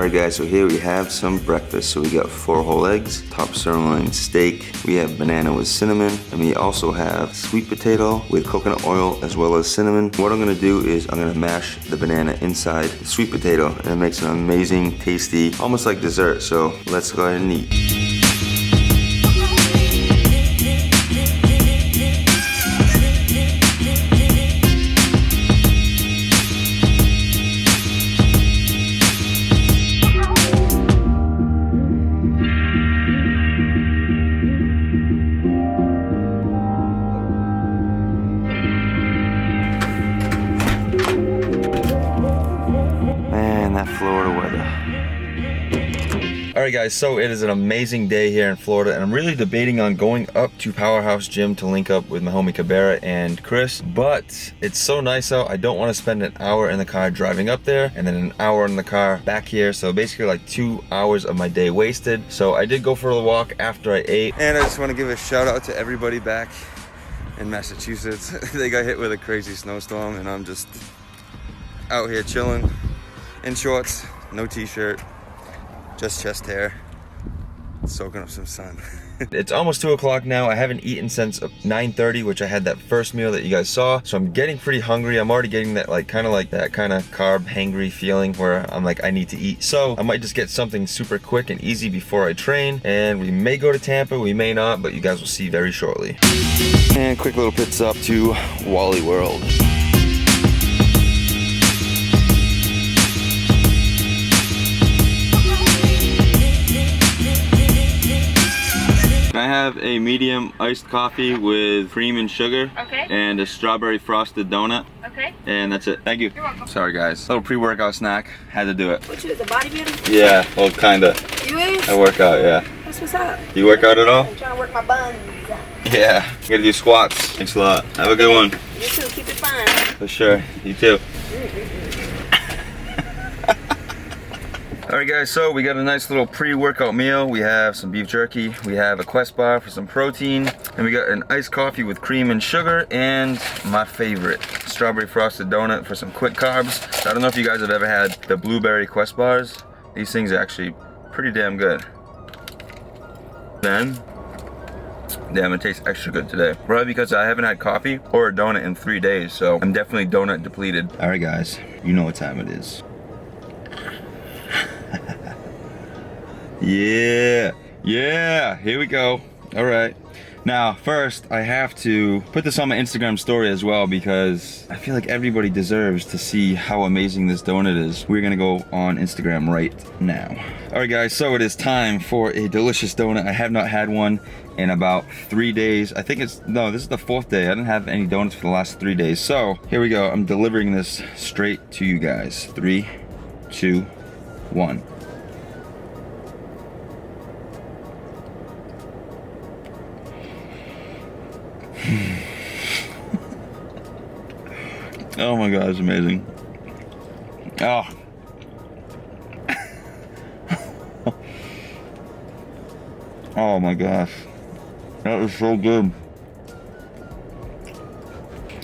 Alright guys, so here we have some breakfast. So we got 4 whole eggs, top sirloin steak, we have banana with cinnamon, and we also have sweet potato with coconut oil as well as cinnamon. What I'm gonna do is I'm gonna mash the banana inside the sweet potato, and it makes an amazing, tasty, almost like dessert. So let's go ahead and eat. Florida weather. Alright guys, so it is an amazing day here in Florida, and I'm really debating on going up to Powerhouse Gym to link up with my homie Cabrera and Chris, but it's so nice out, I don't want to spend an hour in the car driving up there and then an hour in the car back here, so basically like 2 hours of my day wasted. So I did go for a walk after I ate, and I just want to give a shout out to everybody back in Massachusetts. They got hit with a crazy snowstorm, and I'm just out here chilling in shorts, no t-shirt, just chest hair, soaking up some sun. It's almost 2 o'clock now. I haven't eaten since 9:30, which I had that first meal that you guys saw. So I'm getting pretty hungry. I'm already getting that kind of carb hangry feeling where I'm like, I need to eat. So I might just get something super quick and easy before I train. And we may go to Tampa, we may not, but you guys will see very shortly. And quick little pit stop to Wally World. I have a medium iced coffee with cream and sugar. Okay. And a strawberry frosted donut. Okay. And that's it. Thank you. You're welcome. Sorry guys. Little pre-workout snack. Had to do it. What you is a bodybuilder? Yeah, well kinda. You is? I work out, yeah. That's what's up. Do you work out at all? I'm trying to work my buns. Yeah. You gotta do squats. Thanks a lot. Have a good one. You too. Keep it fun. For sure. You too. Alright guys, so we got a nice little pre-workout meal. We have some beef jerky, we have a Quest bar for some protein, and we got an iced coffee with cream and sugar, and my favorite, strawberry frosted donut for some quick carbs. I don't know if you guys have ever had the blueberry Quest bars. These things are actually pretty damn good. Then, damn, it tastes extra good today. Probably because I haven't had coffee or a donut in 3 days, so I'm definitely donut depleted. Alright guys, you know what time it is. Yeah, here we go. All right, now first I have to put this on my Instagram story as well, because I feel like everybody deserves to see how amazing this donut is. We're gonna go on Instagram right now. All right guys, so it is time for a delicious donut. I have not had one in about 3 days. I think this is the 4th day. I didn't have any donuts for the last 3 days. So here we go. I'm delivering this straight to you guys. 3, 2, 1. Oh my god, it's amazing. Oh. Oh my gosh. That is so good.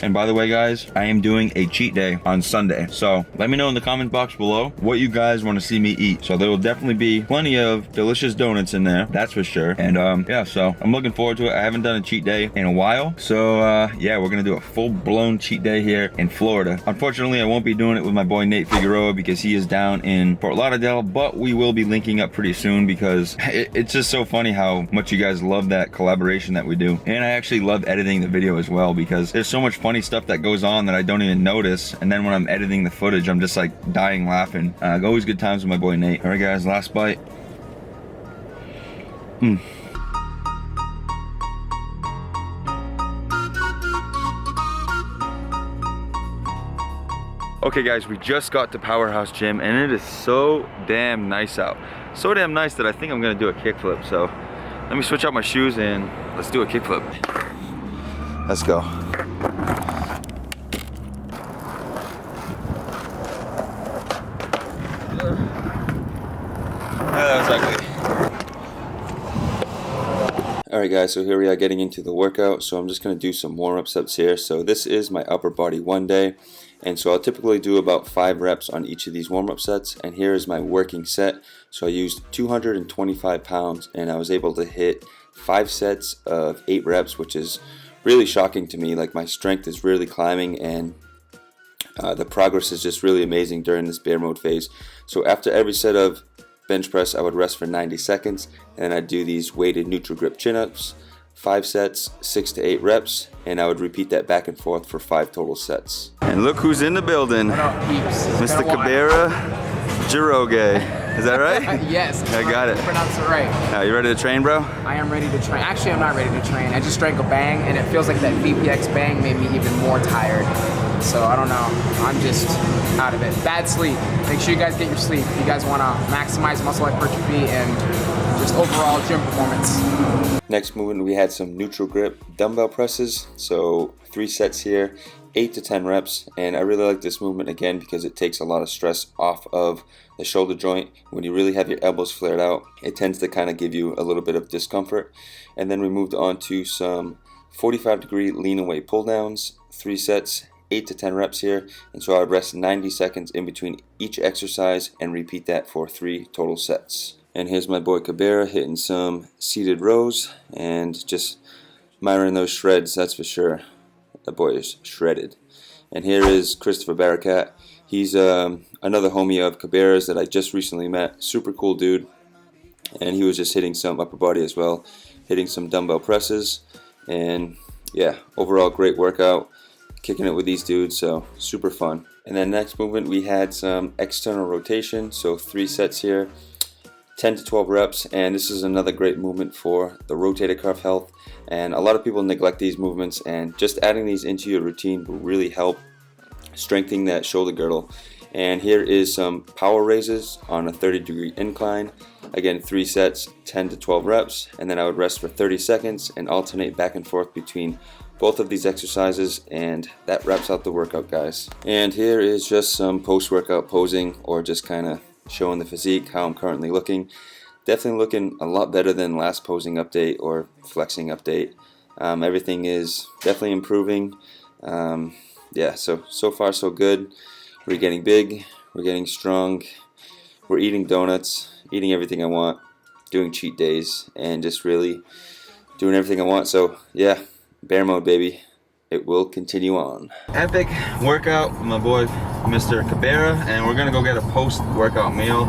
And by the way guys, I am doing a cheat day on Sunday. So let me know in the comment box below what you guys want to see me eat. So there will definitely be plenty of delicious donuts in there, that's for sure. And yeah, so I'm looking forward to it. I haven't done a cheat day in a while. So yeah, we're gonna do a full-blown cheat day here in Florida. Unfortunately, I won't be doing it with my boy Nate Figueroa because he is down in Fort Lauderdale, but we will be linking up pretty soon because it's just so funny how much you guys love that collaboration that we do. And I actually love editing the video as well because there's so much funny stuff that goes on that I don't even notice, and then when I'm editing the footage I'm just like dying laughing. Always good times with my boy Nate. All right guys, last bite. Okay guys, we just got to Powerhouse Gym and it is so damn nice out. So damn nice that I think I'm gonna do a kickflip. So let me switch out my shoes and let's do a kickflip. Let's go. That was ugly. Alright guys, so here we are getting into the workout. So I'm just going to do some warm-up steps here. So this is my upper body one day. And so I'll typically do about 5 reps on each of these warm-up sets, and here is my working set. So I used 225 pounds and I was able to hit 5 sets of 8 reps, which is really shocking to me. Like, my strength is really climbing, and the progress is just really amazing during this bear mode phase. So after every set of bench press, I would rest for 90 seconds, and I'd do these weighted neutral grip chin-ups, 5 sets, 6 to 8 reps, and I would repeat that back and forth for 5 total sets. And look who's in the building. What up, peeps? Mr. Cabera Jiroge. Is that right? Yes. I got it. You pronounced it right. You ready to train, bro? I am ready to train. Actually, I'm not ready to train. I just drank a bang, and it feels like that VPX bang made me even more tired. So I don't know. I'm just out of it. Bad sleep. Make sure you guys get your sleep if you guys want to maximize muscle hypertrophy and just overall gym performance. Next movement, we had some neutral grip dumbbell presses. So 3 sets here, 8 to 10 reps, and I really like this movement again because it takes a lot of stress off of the shoulder joint. When you really have your elbows flared out, it tends to kind of give you a little bit of discomfort. And then we moved on to some 45-degree lean away pull downs, 3 sets, 8 to 10 reps here, and so I would rest 90 seconds in between each exercise and repeat that for 3 total sets. And here's my boy Cabera hitting some seated rows and just admiring those shreds, that's for sure. That boy is shredded. And here is Christopher Barakat. He's another homie of Cabera's that I just recently met. Super cool dude. And he was just hitting some upper body as well, hitting some dumbbell presses. And yeah, overall great workout. Kicking it with these dudes, so super fun. And then next movement, we had some external rotation, so 3 sets here, 10 to 12 reps, and this is another great movement for the rotator cuff health. And a lot of people neglect these movements, and just adding these into your routine will really help strengthening that shoulder girdle. And here is some power raises on a 30-degree incline. Again, 3 sets, 10 to 12 reps, and then I would rest for 30 seconds and alternate back and forth between both of these exercises, and that wraps out the workout, guys. And here is just some post-workout posing, or just kind of showing the physique, how I'm currently looking. Definitely looking a lot better than last posing update or flexing update. Everything is definitely improving. Yeah, so far so good. We're getting big, we're getting strong, we're eating donuts, eating everything I want, doing cheat days, and just really doing everything I want. So yeah, bear mode, baby. It will continue on. Epic workout with my boy Mr. Cabera, and we're gonna go get a post-workout meal.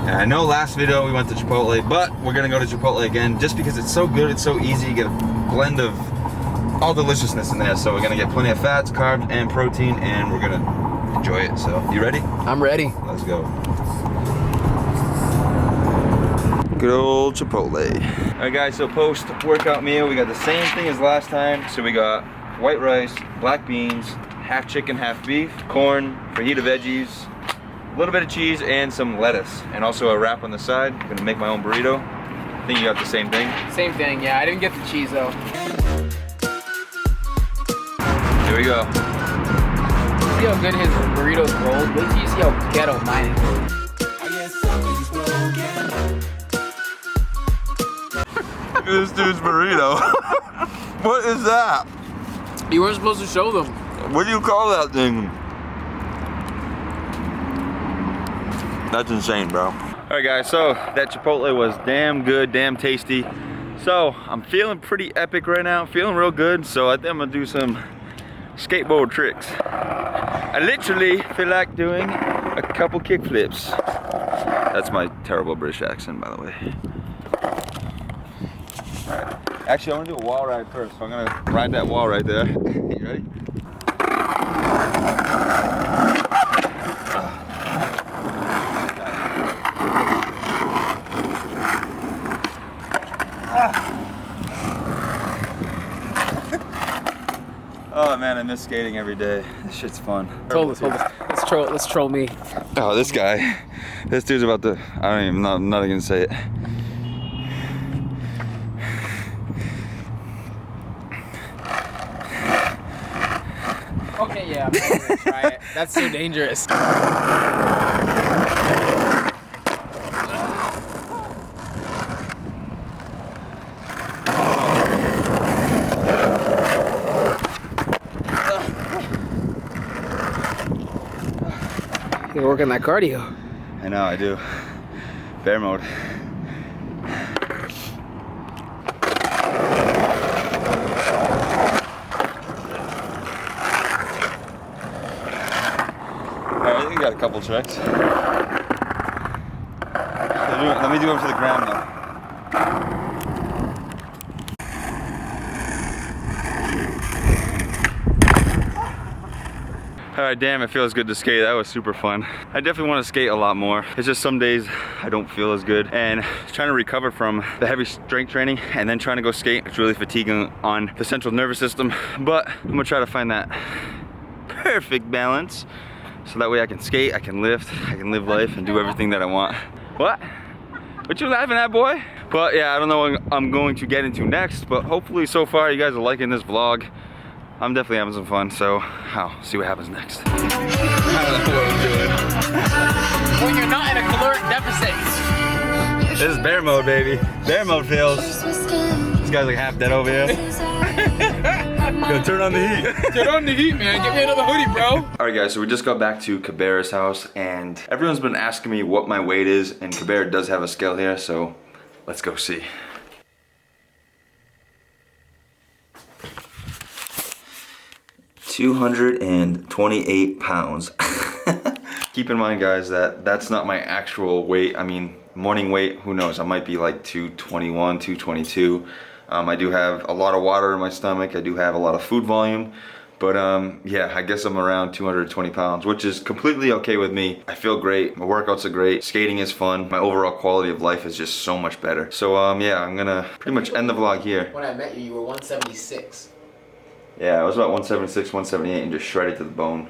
And I know last video we went to Chipotle, but we're gonna go to Chipotle again just because it's so good, it's so easy. You get a blend of all deliciousness in there. So we're gonna get plenty of fats, carbs, and protein, and we're gonna enjoy it. So you ready? I'm ready. Let's go. Good old Chipotle. Alright guys, so post-workout meal, we got the same thing as last time. So we got white rice, black beans, half chicken, half beef, corn, fajita veggies, a little bit of cheese, and some lettuce. And also a wrap on the side. I'm gonna make my own burrito. I think you got the same thing. Same thing, yeah. I didn't get the cheese though. Here we go. See how good his burritos rolled? Wait till you see how ghetto mine is. This dude's burrito. What is that? You weren't supposed to show them. What do you call that thing? That's insane, bro. Alright guys, so that Chipotle was damn good, damn tasty. So I'm feeling pretty epic right now, feeling real good. So I think I'm gonna do some skateboard tricks. I literally feel like doing a couple kick flips. That's my terrible British accent, by the way. Alright. Actually, I want to do a wall ride first, so I'm gonna ride that wall right there. You ready? Oh man, I miss skating every day. This shit's fun. Hold this. Let's troll me. Oh, this guy. This dude's about to, I'm not even gonna say it. Okay, yeah, I'm not gonna try it. That's so dangerous. You're working that cardio. I know, I do. Bear mode. Alright, I think we got a couple tricks. Let me do them for the gram though. Alright, damn, it feels good to skate. That was super fun. I definitely want to skate a lot more. It's just some days I don't feel as good. And trying to recover from the heavy strength training and then trying to go skate, it's really fatiguing on the central nervous system. But I'm gonna try to find that perfect balance so that way I can skate, I can lift, I can live life and do everything that I want. What? What you laughing at, boy? But yeah, I don't know what I'm going to get into next, but hopefully so far you guys are liking this vlog. I'm definitely having some fun, so I'll see what happens next. I don't know what I'm doing. When you're not in a caloric deficit. This is bear mode, baby. Bear mode feels. This guy's like half dead over here. Yo, turn on the heat. Turn on the heat, man. Get me another hoodie, bro. Alright guys, so we just got back to Cabrera's house and everyone's been asking me what my weight is, and Cabrera does have a scale here, so let's go see. $228 pounds. Keep in mind guys that that's not my actual weight. I mean, morning weight, who knows, I might be like 221, 222. I do have a lot of water in my stomach. I do have a lot of food volume. But yeah, I guess I'm around 220 pounds, which is completely okay with me. I feel great, my workouts are great, skating is fun, my overall quality of life is just so much better. So yeah, I'm gonna pretty much end the vlog here. When I met you, you were 176. Yeah, I was about 176, 178 and just shredded to the bone.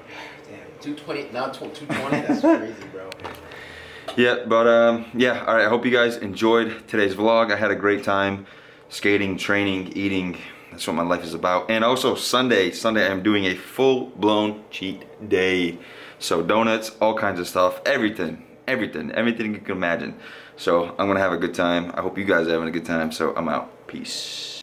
Damn, 220, now 220, that's crazy, bro. Yeah, but yeah, all right, I hope you guys enjoyed today's vlog. I had a great time skating, training, eating. That's what my life is about. And also Sunday I'm doing a full-blown cheat day. So donuts, all kinds of stuff, everything you can imagine. So I'm gonna have a good time. I hope you guys are having a good time, so I'm out. Peace.